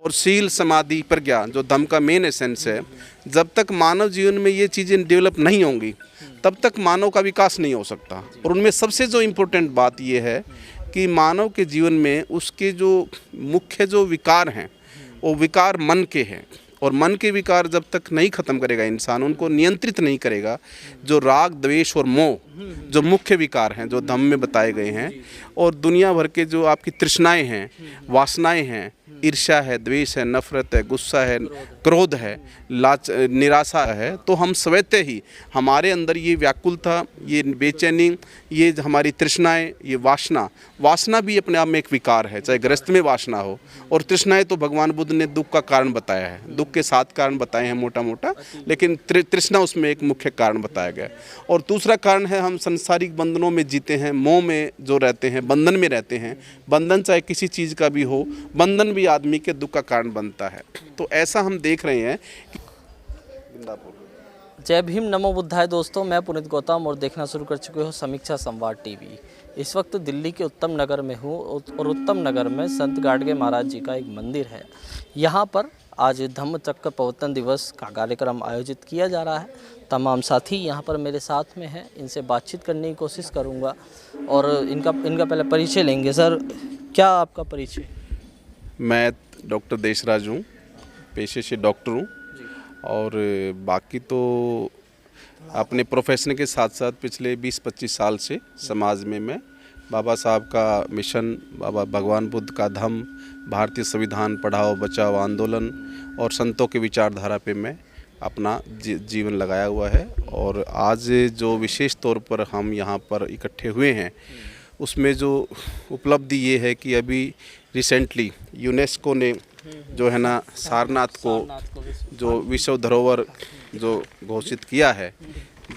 और शील समाधि प्रज्ञा जो धम्म का मेन एसेंस है, जब तक मानव जीवन में ये चीज़ें डेवलप नहीं होंगी तब तक मानव का विकास नहीं हो सकता। और उनमें सबसे जो इम्पोर्टेंट बात ये है कि मानव के जीवन में उसके जो मुख्य जो विकार हैं वो विकार मन के हैं, और मन के विकार जब तक नहीं खत्म करेगा इंसान, उनको नियंत्रित नहीं करेगा, जो राग द्वेष और मोह जो मुख्य विकार हैं जो धम्म में बताए गए हैं, और दुनिया भर के जो आपकी तृष्णाएं हैं, वासनाएं हैं, ईर्ष्या है, द्वेष है, नफरत है, गुस्सा है, क्रोध है, लाच, निराशा है, तो हम स्वतः ही हमारे अंदर ये व्याकुलता, ये बेचैनी, ये हमारी तृष्णाएं, ये वासना भी अपने आप में एक विकार है, चाहे गृहस्थ में वासना हो। और तृष्णाएं तो भगवान बुद्ध ने दुख का कारण बताया है, दुख के 7 कारण बताए हैं मोटा मोटा, लेकिन तृष्णा उसमें एक मुख्य कारण बताया गया। और दूसरा कारण है हम संसारिक बंधनों में जीते हैं, मोह में जो रहते हैं, बंधन में रहते हैं। बंधन चाहे किसी चीज़ का भी हो, बंधन भी आदमी के दुख का कारण बनता है। तो ऐसा हम देख रहे हैं। जय भीम, नमो बुद्धाय। दोस्तों, मैं पुनीत गौतम और देखना शुरू कर चुके हो समीक्षा संवाद टीवी। इस वक्त दिल्ली के उत्तम नगर में हूँ और उत्तम नगर में संत गाडगे महाराज जी का एक मंदिर है। यहाँ पर आज धम्म चक्र प्रवर्तन दिवस का कार्यक्रम आयोजित किया जा रहा है। तमाम साथी यहाँ पर मेरे साथ में हैं, इनसे बातचीत करने की कोशिश करूँगा और इनका पहले परिचय लेंगे। सर, क्या आपका परिचय? मैं डॉक्टर देशराज हूँ, पेशे से डॉक्टर हूँ, और बाकी तो अपने प्रोफेशन के साथ साथ पिछले 20-25 साल से समाज में मैं बाबा साहब का मिशन, बाबा भगवान बुद्ध का धम्म, भारतीय संविधान पढ़ाओ बचाओ आंदोलन और संतों की विचारधारा पे मैं अपना जीवन लगाया हुआ है। और आज जो विशेष तौर पर हम यहाँ पर इकट्ठे हुए हैं, उसमें जो उपलब्धि ये है कि अभी रिसेंटली यूनेस्को ने जो है ना सारनाथ को जो विश्व धरोहर जो घोषित किया है,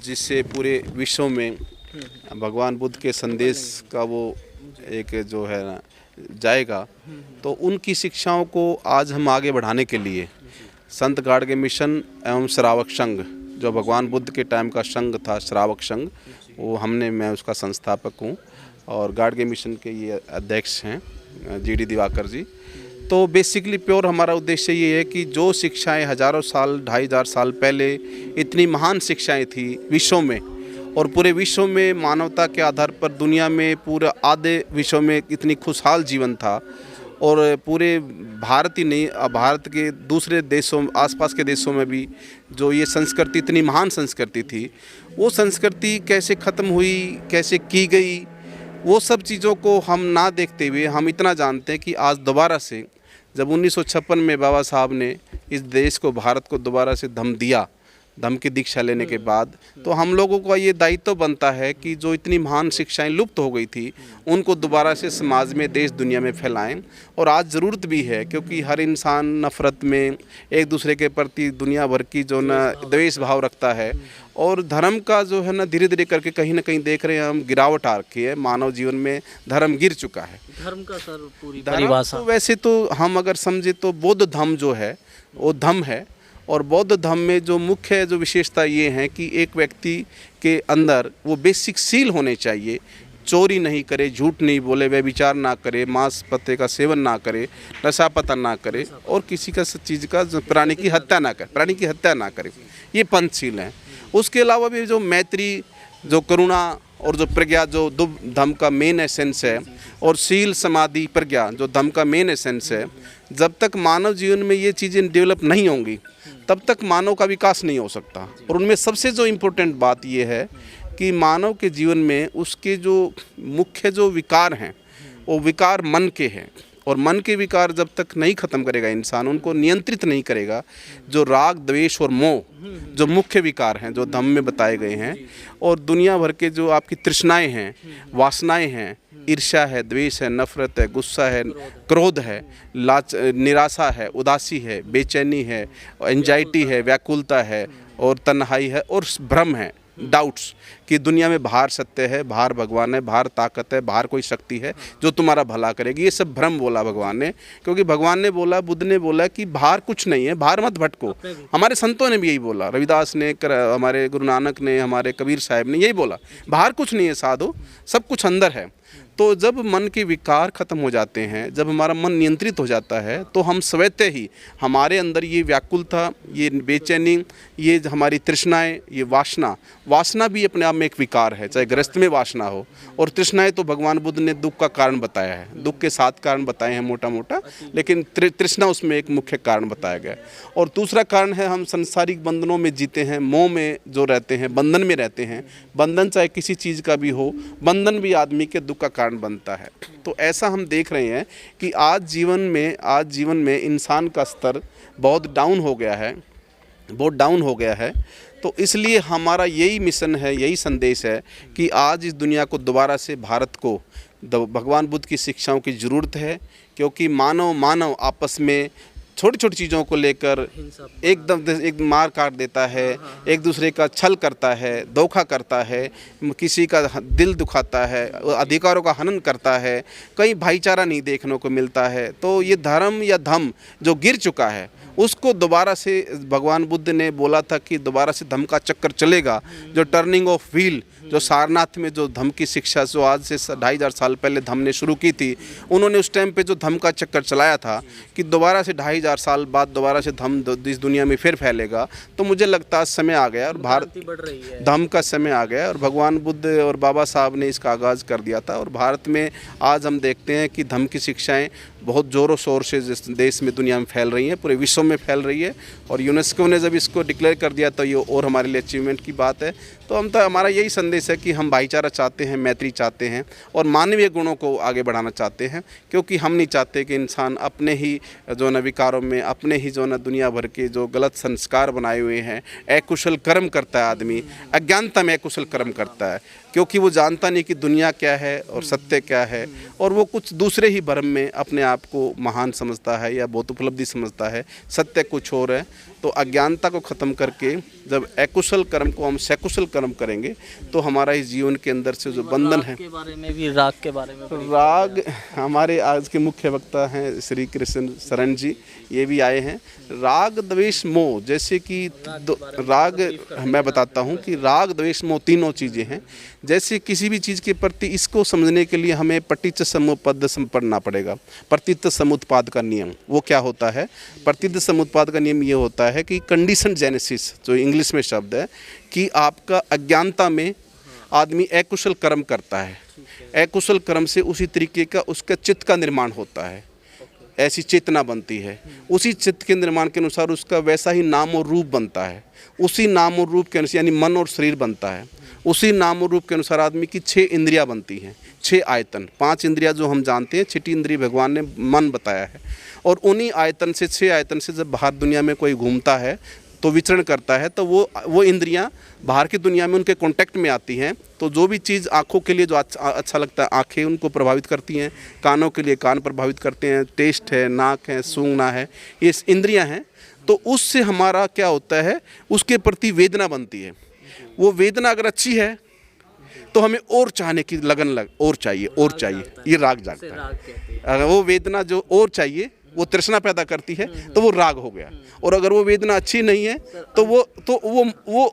जिससे पूरे विश्व में भगवान बुद्ध के संदेश का वो एक जो है ना जाएगा। तो उनकी शिक्षाओं को आज हम आगे बढ़ाने के लिए संत गाडगे मिशन एवं श्रावक संघ, जो भगवान बुद्ध के टाइम का संघ था श्रावक संघ, वो मैं उसका संस्थापक हूँ और गाडगे मिशन के ये अध्यक्ष हैं GD दिवाकर जी। तो बेसिकली प्योर हमारा उद्देश्य ये है कि जो शिक्षाएं हज़ारों साल, 2500 साल पहले इतनी महान शिक्षाएं थी विश्व में, और पूरे विश्व में मानवता के आधार पर दुनिया में पूरा आधे विश्व में इतनी खुशहाल जीवन था, और पूरे भारत ही नहीं, भारत के दूसरे देशों, आसपास के देशों में भी जो ये संस्कृति इतनी महान संस्कृति थी, वो संस्कृति कैसे ख़त्म हुई, कैसे की गई, वो सब चीज़ों को हम ना देखते हुए हम इतना जानते हैं कि आज दोबारा से जब 1956 में बाबा साहब ने इस देश को, भारत को दोबारा से धम्म दिया, धम्म की दीक्षा लेने के बाद, तो हम लोगों का ये दायित्व बनता है कि जो इतनी महान शिक्षाएं लुप्त हो गई थी उनको दोबारा से समाज में, देश दुनिया में फैलाएं। और आज ज़रूरत भी है, क्योंकि हर इंसान नफ़रत में, एक दूसरे के प्रति दुनिया भर की जो ना द्वेष भाव रखता है, और धर्म का जो है ना धीरे धीरे करके कहीं ना कहीं देख रहे हैं हम गिरावट आ रखी है, मानव जीवन में धर्म गिर चुका है। धर्म का सर पूरी परिभाषा तो वैसे तो हम अगर समझे तो बौद्ध धम्म जो है वो धम्म है, और बौद्ध धम्म में जो मुख्य जो विशेषता ये है कि एक व्यक्ति के अंदर वो बेसिक सील होने चाहिए, चोरी नहीं करे, झूठ नहीं बोले, व्यभिचार ना करे, मांस पत्ते का सेवन ना करे, नशा पतन ना करे, और किसी का चीज़ का प्राणी की हत्या ना करे, ये पंचशील हैं। उसके अलावा भी जो मैत्री, जो करुणा और जो प्रज्ञा जो धम्म का मेन एसेंस है, और शील समाधि प्रज्ञा जो धम्म का मेन एसेंस है, जब तक मानव जीवन में ये चीज़ें डेवलप नहीं होंगी तब तक मानव का विकास नहीं हो सकता। और उनमें सबसे जो इम्पोर्टेंट बात ये है कि मानव के जीवन में उसके जो मुख्य जो विकार हैं वो विकार मन के हैं, और मन के विकार जब तक नहीं खत्म करेगा इंसान, उनको नियंत्रित नहीं करेगा, जो राग द्वेष और मोह जो मुख्य विकार हैं जो धम्म में बताए गए हैं, और दुनिया भर के जो आपकी तृष्णाएं हैं, वासनाएं हैं, ईर्ष्या है, द्वेष है, नफरत है, गुस्सा है, क्रोध है, लाच, निराशा है, उदासी है, बेचैनी है, एंजाइटी है, व्याकुलता है, और तन्हाई है, और भ्रम है, डाउट्स कि दुनिया में बाहर सत्य है, बाहर भगवान है, बाहर ताकत है, बाहर कोई शक्ति है जो तुम्हारा भला करेगी। ये सब भ्रम बोला भगवान ने, क्योंकि भगवान ने बोला, बुद्ध ने बोला कि बाहर कुछ नहीं है, बाहर मत भटको। हमारे संतों ने भी यही बोला, रविदास ने, हमारे गुरु नानक ने, हमारे कबीर साहब ने यही बोला, बाहर कुछ नहीं है साधु, सब कुछ अंदर है। तो जब मन के विकार खत्म हो जाते हैं, जब हमारा मन नियंत्रित हो जाता है, तो हम स्वतः ही हमारे अंदर ये व्याकुलता, ये बेचैनी, ये हमारी तृष्णाएं, ये वासना भी अपने आप में एक विकार है। चाहे गृहस्थ में वासना हो, और तृष्णाएं तो भगवान बुद्ध ने दुख का कारण बताया है। दुख के 7 कारण बताए हैं मोटा मोटा, लेकिन तृष्णा उसमें एक मुख्य कारण बताया गया। और दूसरा कारण है, हम संसारिक बंधनों में जीते हैं, मोह में जो रहते हैं, बंधन में रहते हैं। बंधन चाहे किसी चीज़ का भी हो, बंधन भी आदमी के दुख का कारण बनता है। तो ऐसा हम देख रहे हैं कि आज जीवन में इंसान का स्तर बहुत डाउन हो गया है। तो इसलिए हमारा यही मिशन है, यही संदेश है कि आज इस दुनिया को दोबारा से, भारत को भगवान बुद्ध की शिक्षाओं की ज़रूरत है। क्योंकि मानव आपस में छोटी छोटी चीज़ों को लेकर एक मार काट देता है, एक दूसरे का छल करता है, धोखा करता है, किसी का दिल दुखाता है, अधिकारों का हनन करता है, कहीं भाईचारा नहीं देखने को मिलता है। तो ये धर्म या धम जो गिर चुका है, उसको दोबारा से, भगवान बुद्ध ने बोला था कि दोबारा से धम का चक्कर चलेगा। जो टर्निंग ऑफ व्हील, जो सारनाथ में जो धम की शिक्षा जो आज से 2500 साल पहले धम ने शुरू की थी, उन्होंने उस टाइम पे जो धम का चक्कर चलाया था कि दोबारा से 2500 साल बाद दोबारा से धम इस दुनिया में फिर फैलेगा। तो मुझे लगता है समय आ गया, और भारत बढ़ रही है, धम का समय आ गया, और भगवान बुद्ध और बाबा साहब ने इसका आगाज़ कर दिया था। और भारत में आज हम देखते हैं कि धम की शिक्षाएँ बहुत ज़ोरों शोर से जिस देश में, दुनिया में फैल रही हैं, पूरे विश्व में फैल रही है। और यूनेस्को ने जब इसको डिक्लेयर कर दिया तो ये और हमारे लिए अचीवमेंट की बात है। तो हमारा यही संदेश है कि हम भाईचारा चाहते हैं, मैत्री चाहते हैं, और मानवीय गुणों को आगे बढ़ाना चाहते हैं। क्योंकि हम नहीं चाहते कि इंसान अपने ही जो न विकारों में, अपने ही जो न दुनिया भर के जो गलत संस्कार बनाए हुए हैं, अकुशल कर्म करता है आदमी, अज्ञानता में अकुशल कर्म करता है, क्योंकि वो जानता नहीं कि दुनिया क्या है और सत्य क्या है, और वो कुछ दूसरे ही भ्रम में अपने आप को महान समझता है या बहुत उपलब्धि समझता है। सत्य कुछ और है। तो अज्ञानता को ख़त्म करके जब अकुशल कर्म को हम सकुशल कर्म करेंगे, तो हमारा इस जीवन के अंदर से जो बंधन है, के बारे में भी, राग के बारे में, राग, हमारे आज के मुख्य वक्ता हैं श्री कृष्ण शरण जी, ये भी आए हैं। राग द्वेष मोह, जैसे कि राग, मैं बताता हूँ कि राग द्वेष मोह तीनों चीज़ें हैं। जैसे किसी भी चीज़ के प्रति, इसको समझने के लिए हमें पटिच्च समुपपद पढ़ना पड़ेगा। प्रतित्व समुत्पाद का नियम वो क्या होता है? प्रतित्व समुत्पाद का नियम ये होता है कि कंडीशन जेनेसिस, जो इंग्लिश में शब्द है, कि आपका अज्ञानता में आदमी अकुशल कर्म करता है, अकुशल कर्म से उसी तरीके का उसका चित्त का निर्माण होता है, ऐसी चेतना बनती है। उसी चित्त के निर्माण के अनुसार उसका वैसा ही नाम और रूप बनता है, उसी नाम और रूप के अनुसार, यानी मन और शरीर बनता है। उसी नाम और रूप के अनुसार आदमी की 6 इंद्रियां बनती हैं, 6 आयतन। 5 इंद्रियां जो हम जानते हैं, 6ठी इंद्रिय भगवान ने मन बताया है। और उन्हीं आयतन से, 6 आयतन से जब बाहर दुनिया में कोई घूमता है तो विचरण करता है, तो वो इंद्रियां बाहर की दुनिया में उनके कांटेक्ट में आती हैं। तो जो भी चीज़ आँखों के लिए जो अच्छा लगता है, आँखें उनको प्रभावित करती हैं, कानों के लिए कान प्रभावित करते हैं, टेस्ट है, नाक है, सूंघना है, ये इंद्रियां हैं। तो उससे हमारा क्या होता है, उसके प्रति वेदना बनती है। वो वेदना अगर अच्छी है तो हमें और चाहने की लगन और चाहिए, ये राग जागता है। अगर वो वेदना जो और चाहिए वो तृष्णा पैदा करती है, तो वो राग हो गया। और अगर वो वेदना अच्छी नहीं है तो वो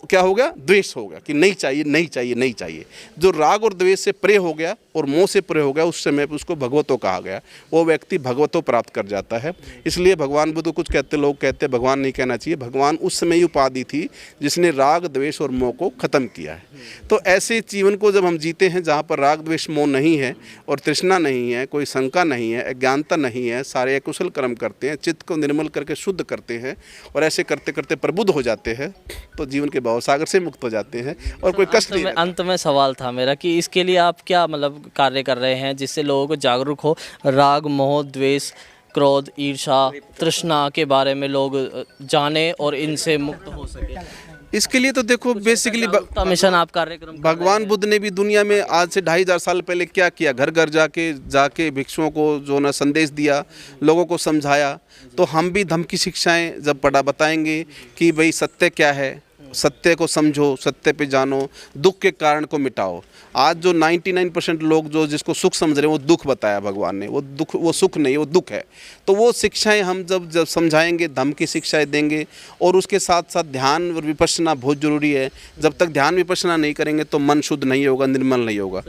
क्या हो गया? द्वेष हो गया, कि नहीं चाहिए, नहीं चाहिए, नहीं चाहिए। जो राग और द्वेष से परे हो गया और मोह से परे हो गया, उस समय उसको भगवतो कहा गया। वो व्यक्ति भगवतो प्राप्त कर जाता है। इसलिए भगवान बुद्ध, कुछ कहते लोग कहते भगवान नहीं कहना चाहिए, भगवान उस समय ही उपाधि थी जिसने राग द्वेष और मोह को खत्म किया है। तो ऐसे जीवन को जब हम जीते हैं जहाँ पर राग द्वेष मोह नहीं है और तृष्णा नहीं है, कोई शंका नहीं है, अज्ञानता नहीं है, सारे अकुशल कर्म करते हैं, चित्त को निर्मल करके शुद्ध करते हैं, और ऐसे करते करते प्रबुद्ध हो जाते हैं, तो जीवन के भवसागर से मुक्त हो जाते हैं और कोई कष्ट नहीं। अंत में सवाल था मेरा कि इसके लिए आप क्या मतलब कार्य कर रहे हैं जिससे लोगों को जागरूक हो, राग, मोह, द्वेष, क्रोध, ईर्ष्या, तृष्णा के बारे में लोग जाने और इनसे मुक्त हो सके? इसके लिए तो देखो, बेसिकली मिशन आप कार्यक्रम भगवान बुद्ध ने भी दुनिया में आज से 2500 साल पहले क्या किया? घर घर जाके भिक्षुओं को जो ना संदेश दिया, लोगों को समझाया। तो हम भी धम्म की शिक्षाएं जब बताएंगे कि भाई सत्य क्या है, सत्य को समझो, सत्य पे जानो, दुख के कारण को मिटाओ। आज जो 99% लोग जो जिसको सुख समझ रहे हैं वो दुख बताया भगवान ने, वो दुख, वो सुख नहीं, वो दुख है। तो वो शिक्षाएं हम जब समझाएंगे, धम्म की शिक्षाएं देंगे, और उसके साथ साथ ध्यान और विपश्यना बहुत ज़रूरी है। जब तक ध्यान विपश्यना नहीं करेंगे तो मन शुद्ध नहीं होगा, निर्मल नहीं होगा।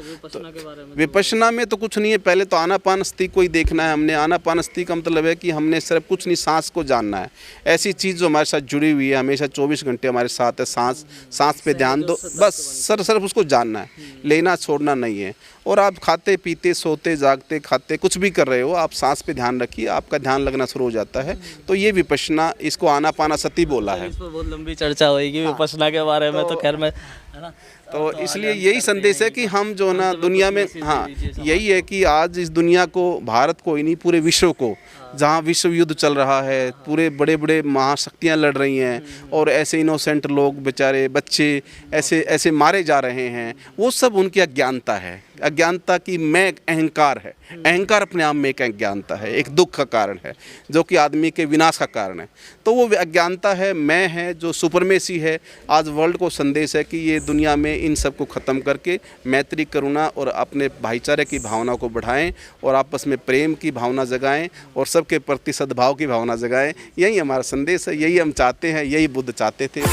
विपश्यना में तो कुछ नहीं है, पहले तो आनापानसती को ही देखना है हमने। आनापानसती का मतलब है कि हमने सिर्फ कुछ नहीं, सांस को जानना है। ऐसी चीज़ जो हमारे साथ जुड़ी हुई है, हमेशा 24 घंटे हमारे साथ है, सांस पे ध्यान दो, बस सिर्फ उसको जानना है, लेना छोड़ना नहीं है। और आप खाते पीते सोते जागते खाते कुछ भी कर रहे हो, आप सांस पे ध्यान रखिए, आपका ध्यान लगना शुरू हो जाता है। तो ये विपश्यना, इसको आनापानसती बोला है। इस पर बहुत लंबी चर्चा होगी विपश्यना के बारे में, तो खैर मैं, है ना। तो इसलिए यही संदेश है कि हम जो ना दुनिया में, हाँ यही है कि आज इस दुनिया को, भारत को ही नहीं पूरे विश्व को, जहाँ विश्व युद्ध चल रहा है, पूरे बड़े बड़े महाशक्तियाँ लड़ रही हैं, और ऐसे इनोसेंट लोग, बेचारे बच्चे ऐसे ऐसे मारे जा रहे हैं, वो सब उनकी अज्ञानता है। अज्ञानता की मैं अहंकार है। अहंकार अपने आप में एक अज्ञानता है, एक दुख का कारण है, जो कि आदमी के विनाश का कारण है। तो वो अज्ञानता है, मैं है, जो सुपरमेसी है। आज वर्ल्ड को संदेश है कि ये दुनिया में इन सब को ख़त्म करके मैत्री, करुणा और अपने भाईचारे की भावना को बढ़ाएं, और आपस में प्रेम की भावना जगाएं, और सबके प्रति सद्भाव की भावना जगाएं। यही हमारा संदेश है, यही हम चाहते हैं, यही बुद्ध चाहते थे।